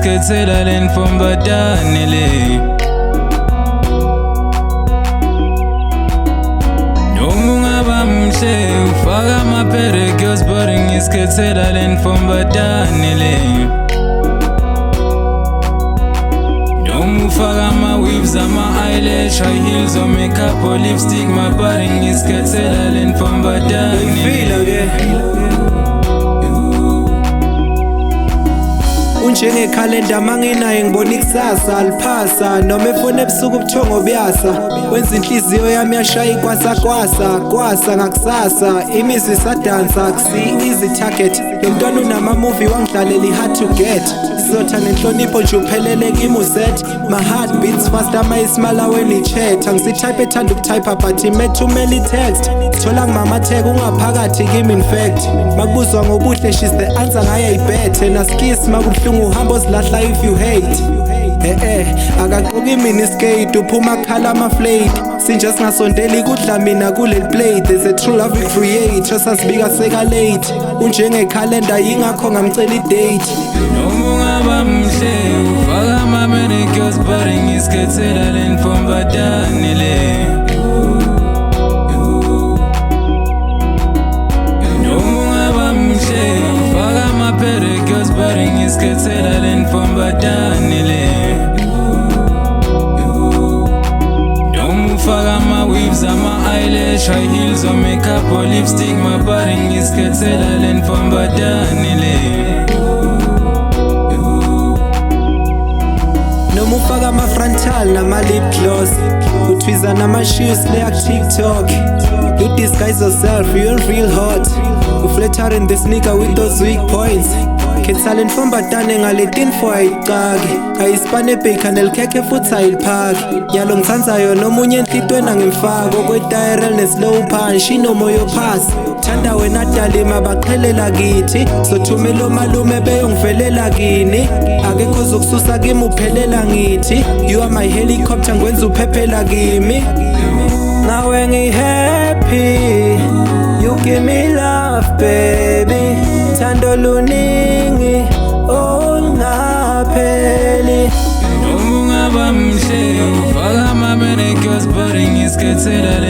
ngizikhethela le nfombatane le. Noma ungaba mhle ufaka ama-pedicures but ngizikhethela le nfombatane le. Noma ufaka ama-weaves, ama-eyelash, high heels or makeup or lipstick, mabari ngizikhethela le nfombatane le. Njengekhalenda manginaye ngibona ikusasa aliphasa, noma efuna ebusuku ubuthongo buyasa. Wenza inhliziyo yami yashaya kwasa ngakusasa. Imizwa isadansa akusi easy target. Lo mntwana unama-movie wangidlalela i-hard to get. Sizotha nenhlonipho nje uphelele kimuset. My heart beats faster mayisimala when i-chat. Angisi-type ethanda ukutypa but imethumela i-text. Thola ngimamatheka ungaphakathi kimi in fact. Makubuzwa ngobuhle she's the answer ngayayibethe. Naskiss makubuhlungu uhamba ozilahla if you hate. Akaqoki mini skate uphuma khala ama-flade. Sinje singasondeli kudla mina kuleli plate. There's a true love we create, sasibika seka late. Unjengekhalenda yingakho ngamcela i-date. Noma ungaba mhle ufaka ama-pedicures but ngizikhethela le nfombatane le. Noma ungaba mhle ufaka ama-pedicures but ngizikhethela le nfombatane le. Noma ufaka ama-weaves, ama-eyelash, high heels or makeup or lipstick, mabari ngizikhethela le nfombatane le. Noma ufaka ama-frontal nama-lip gloss, utwiza nama-shoes leya-TikTok. You disguise yourself, you're real hot. Uflattering this nigga with those weak points. Khetha le nfombatane ngale-tinfo ayiqaki. Ayispane bacon elikhekhe futhi ayiliphaki. Nyalo ngithandayo nomunye enhlitweni angimfaki. Okwetayerel ne-slow punch inomoya ophasi. Thanda wena dalima baqhelela kithi. Sothumela omalume beyongivelela kini. Akekho zokususa kimi uphelela ngithi. You are my helicopter ngwenza uphephela kimi. Nawe ngi-happy, you give me love baby. Thando luningi olungapheli. Noma ungaba mhle ufaka ama-pedicures but ngizikhethela le